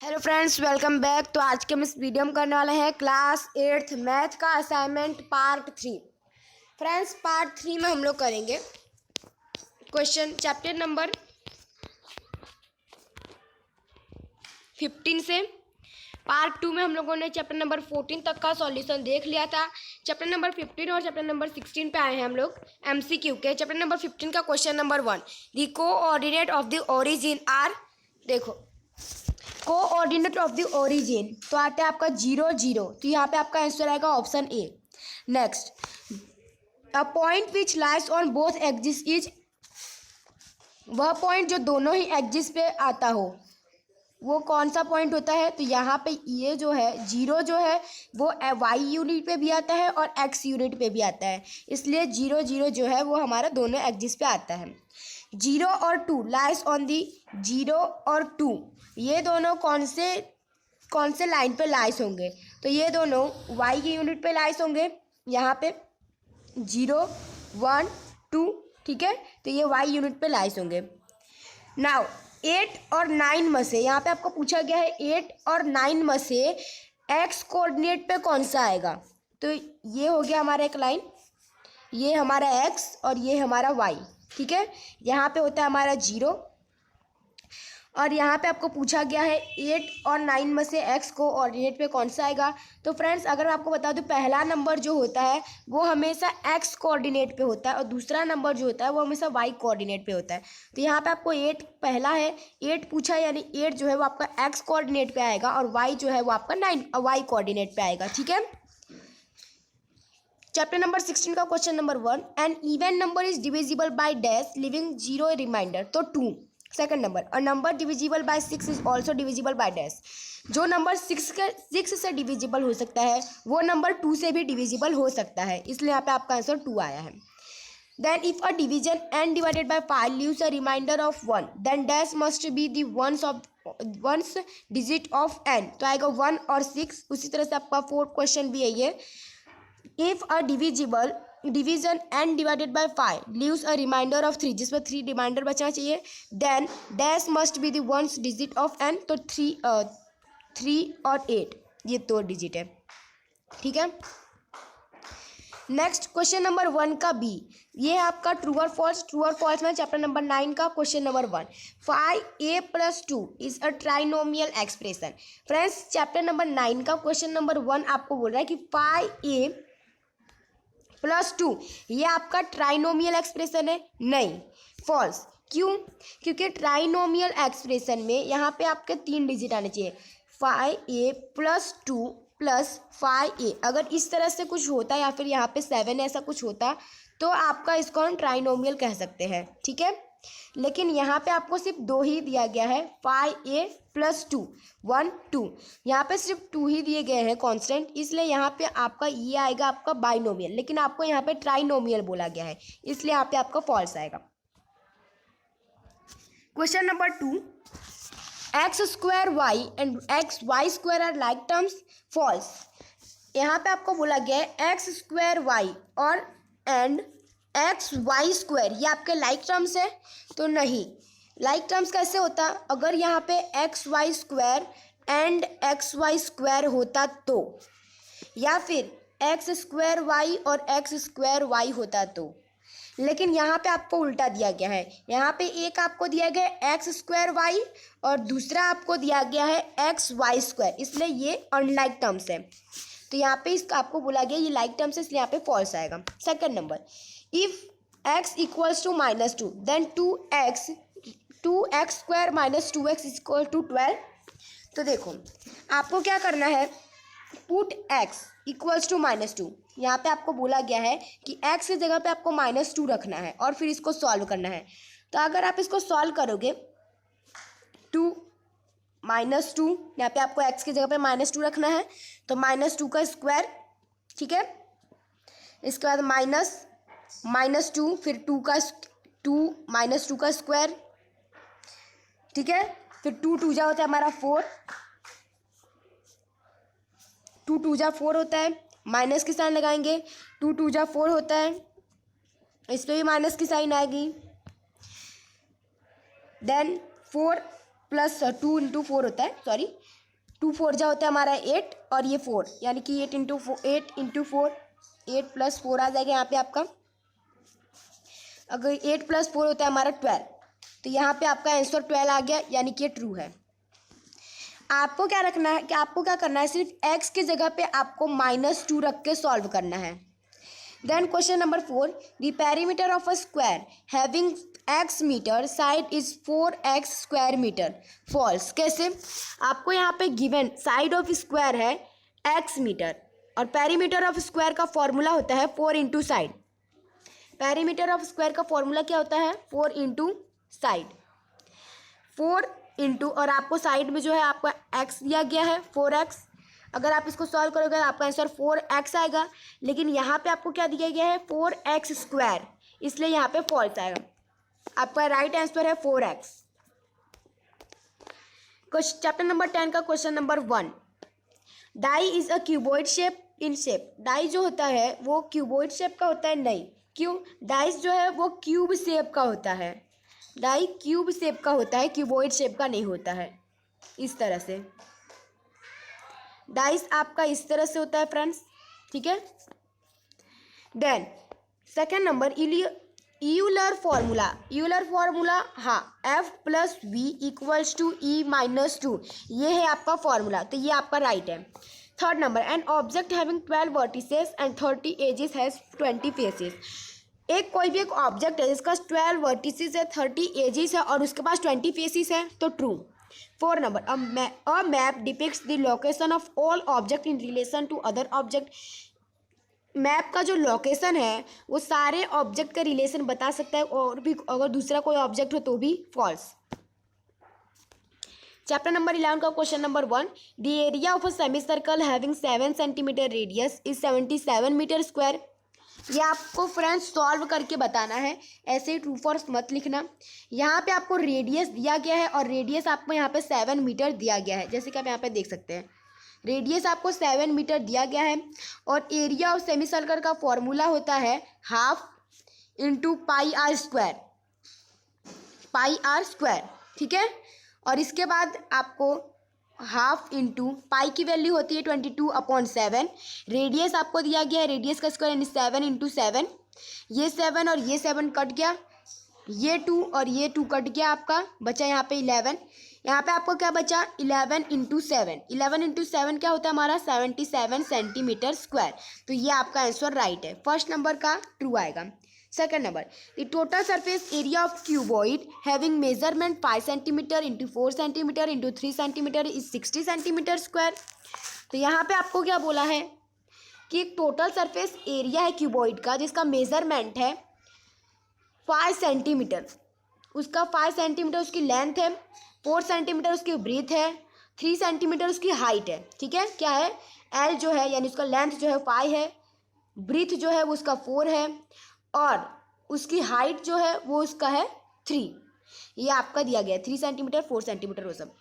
Hello friends, welcome back. तो आज के हम इस वीडियो में करने वाले हैं क्लास 8th मैथ का असाइनमेंट पार्ट 3। फ्रेंड्स, पार्ट 3 में हम लोग करेंगे क्वेश्चन चैप्टर नंबर 15 से। पार्ट 2 में हम लोगों ने चैप्टर नंबर 14 तक का सॉल्यूशन देख लिया था। चैप्टर नंबर 15 और चैप्टर नंबर 16 पे आए हैं हम लोग MCQ के। चैप्टर नंबर 15 का question number 1, the coordinate of the origin are. देखो, कोऑर्डिनेट ऑफ द ओरिजिन तो आता है आपका 0 0, तो यहाँ पे आपका आंसर आएगा option A. Next, a point which lies on both axis is, वह पॉइंट जो दोनों ही एक्सिस पे आता हो वो कौन सा पॉइंट होता है। तो यहाँ पे ये जो है 0 जो है वो वाई यूनिट पे भी आता है और एक्स यूनिट पे भी आता है, इसलिए 0 0 जो है वो हमारा दोनों एक्सिस पे आता है। 0 और 2 लाइज ऑन दी, 0 और 2 ये दोनों कौन से लाइन पे लाइज होंगे। तो ये दोनों वाई की यूनिट पे लाइज होंगे, यहाँ पे 0 1 2, ठीक है। तो ये वाई यूनिट पे लाइज होंगे। नाउ 8 और 9 में से, यहाँ पे आपको पूछा गया है 8 और 9 में से एक्स कोऑर्डिनेट पे कौन सा आएगा। तो ये हो गया हमारा एक लाइन, ये हमारा एक्स और ये हमारा वाई, ठीक है। यहाँ पे होता है हमारा 0 और यहाँ पे आपको पूछा गया है 8 और 9 में से एक्स कोऑर्डिनेट पे कौन सा आएगा। तो फ्रेंड्स, अगर मैं आपको बता दूं, पहला नंबर जो होता है वो हमेशा एक्स कोऑर्डिनेट पे होता है और दूसरा नंबर जो होता है वो हमेशा वाई कोऑर्डिनेट पे होता है। तो यहाँ पे आपको 8 पहला है, 8 पूछा है, यानी 8 जो है वो आपका एक्स कोऑर्डिनेट पे आएगा और वाई जो है वो आपका 9 वाई कोऑर्डिनेट पे आएगा, ठीक है। चैप्टर नंबर 16 का question number 1, an even number is divisible by dash leaving 0 remainder. तो 2। Second number, a number divisible by 6 is also divisible by dash. जो नंबर 6 से डिविजिबल हो सकता है वो नंबर 2 से भी डिविजिबल हो सकता है, इसलिए यहाँ पे आपका आंसर 2 आया है। Then if a division n divided by 5 leaves a remainder of 1, then dash must be the ones digit of n। तो आएगा 1 और 6। उसी तरह से आपका 4th क्वेश्चन भी है ये, if a division n divided by 5 leaves a remainder of 3, जिसमें 3 रिमाइंडर बचना चाहिए, then dash must be the ones digit of n। तो 3 और 8 ये 2 डिजिट है, ठीक है। नेक्स्ट क्वेश्चन नंबर 1 का बी, ये है आपका ट्रू और फॉल्स। ट्रू और फॉल्स में चैप्टर नंबर 9 का question number 1, 5a + 2 is a trinomial expression. Friends, chapter number 9 का क्वेश्चन नंबर 1 आपको बोल रहा है कि 5a + 2 ये आपका ट्राइनोमियल एक्सप्रेशन है। नहीं, फॉल्स। क्यों? क्योंकि ट्राइनोमियल एक्सप्रेशन में यहाँ पे आपके 3 डिजिट आने चाहिए, 5a + 2 + 5a। अगर इस तरह से कुछ होता या फिर यहाँ पे 7 ऐसा कुछ होता तो आपका इसको हम ट्राइनोमियल कह सकते हैं, ठीक है। लेकिन यहाँ पे आपको सिर्फ 2 ही दिया गया है, 5a + 2 1 2, यहाँ पे सिर्फ 2 ही दिए गए हैं कांस्टेंट, इसलिए यहाँ पे आपका ये आएगा आपका बाइनोमियल। लेकिन आपको यहाँ पे ट्राइनोमियल बोला गया है, इसलिए यहाँ पे आपका फॉल्स आएगा। Question number 2, x² y and xy² are like terms. False. यहाँ पे आपको बोला गया है x² y और एंड xy² ये आपके लाइक टर्म्स है। तो नहीं, लाइक टर्म्स कैसे होता, अगर यहाँ पे xy² एंड xy² होता तो, या फिर x² y और x² y होता तो। लेकिन यहाँ पे आपको उल्टा दिया गया है, यहाँ पे एक आपको दिया गया है x² y और दूसरा आपको दिया गया है xy², इसलिए ये अनलाइक टर्म्स है। तो यहाँ पे इसका आपको बोला गया ये लाइक टर्म्स है, इसलिए यहाँ पे फॉल्स आएगा। Second number, if x = -2 then 2x² - 2x = 12। तो देखो, आपको क्या करना है, पुट x = -2। यहाँ पे आपको बोला गया है कि x की जगह पे आपको -2 रखना है और फिर इसको सॉल्व करना है। तो अगर आप इसको सॉल्व करोगे 2 -2, यहाँ पे आपको x की जगह पे -2 रखना है, तो -2 का स्क्वायर, ठीक है। इसके बाद -2, फिर 2 -2 का स्क्वायर, ठीक है। फिर 2 2 जा होता है हमारा 4, 2 2 जा 4 होता है, माइनस की साइन लगाएंगे, 2 2 जा 4 होता है, इस पर भी माइनस की साइन आएगी। देन 4 + 2 × 4 होता है, सॉरी, 2 4 जा होता है हमारा 8 और ये 4, यानी कि 8 इंटू 4, 8 प्लस 4 आ जाएगा यहाँ पे आपका। अगर 8 प्लस 4 होता है हमारा 12, तो यहाँ पे आपका आंसर 12 आ गया, यानी कि ये ट्रू है। आपको क्या रखना है कि आपको क्या करना है, सिर्फ x की जगह पे आपको -2 रख के सॉल्व करना है। Then question number 4, the perimeter of a square having x metre side is 4x square metre. False. कैसे? आपको यहाँ पे गिवन साइड ऑफ स्क्वायर है x मीटर, और पेरीमीटर ऑफ स्क्वायर का फॉर्मूला होता है 4 into side. Perimeter of square का फॉर्मूला क्या होता है? 4 इंटू साइड, 4 इंटू, और आपको साइड में जो है आपका x दिया गया है 4x। अगर आप इसको सॉल्व करोगे तो आपका आंसर 4x आएगा, लेकिन यहाँ पे आपको क्या दिया गया है? 4x स्क्वायर, इसलिए यहाँ पे फॉल्स आएगा। आपका राइट आंसर है 4x। चैप्टर नंबर 10 का question number 1, die is a cuboid shape in shape. Die जो होता है वो क्यूबॉइड शेप का होता है? नहीं। क्यों? डाइस जो है वो क्यूब शेप का होता है। डाई क्यूब शेप का होता है, क्यूबॉइड शेप का नहीं होता है। इस तरह से डाइस आपका इस तरह से होता है फ्रेंड्स, ठीक है। Then second number, Euler formula. Euler formula, हाँ, F plus V equals to E minus 2, ये है आपका फॉर्मूला, तो ये आपका राइट है। Third number, an object having 12 vertices and 30 edges has 20 faces. एक कोई भी एक ऑब्जेक्ट है जिसका 12 वर्टिसेस है, 30 एजेस है और उसके पास 20 फेसेस है, तो true. 4 number, a map depicts the location of all object in relation to other object. Map का जो लोकेशन है वो सारे ऑब्जेक्ट का रिलेशन बता सकता है, और भी अगर दूसरा कोई ऑब्जेक्ट हो तो भी फॉल्स। चैप्टर नंबर 11 का question number 1, the area of a semi circle having 7 centimetre radius is 77 metre square. ये आपको फ्रेंड्स सॉल्व करके बताना है, ऐसे ही ट्रू फॉल्स मत लिखना। यहाँ पे आपको रेडियस दिया गया है और रेडियस आपको यहाँ पे 7 मीटर दिया गया है, जैसे कि आप यहाँ पे देख सकते हैं। रेडियस आपको 7 मीटर दिया गया है, और एरिया ऑफ सेमी सर्कल का फॉर्मूला होता है half into pi r square, ठीक है। और इसके बाद आपको हाफ इंटू पाई की वैल्यू होती है 22/7। रेडियस आपको दिया गया है, रेडियस का स्क्वायर यानी 7 इंटू 7। ये 7 और ये 7 कट गया, ये 2 और ये 2 कट गया, आपका बचा यहाँ पे 11। यहाँ पे आपको क्या बचा? 11 इंटू 7। 11 इंटू 7 क्या होता है हमारा? 77 सेंटीमीटर स्क्वायर। तो ये आपका आंसर राइट है, फर्स्ट नंबर का ट्रू आएगा। Second number, the total surface area of cuboid having measurement 5 centimetre into 4 centimetre into 3 centimetre is 60 centimetre square. तो यहाँ पे आपको क्या बोला है कि एक टोटल सरफेस एरिया है क्यूबॉइड का जिसका मेजरमेंट है 5 सेंटीमीटर, उसका 5 सेंटीमीटर उसकी लेंथ है, 4 सेंटीमीटर उसकी ब्रीथ है, 3 सेंटीमीटर उसकी हाइट है, ठीक है। क्या है? एल जो है यानी उसका लेंथ जो है 5 है, ब्रीथ जो है वो उसका 4 है, और उसकी हाइट जो है वो उसका है 3। ये आपका दिया गया है 3 सेंटीमीटर 4 सेंटीमीटर वो सब।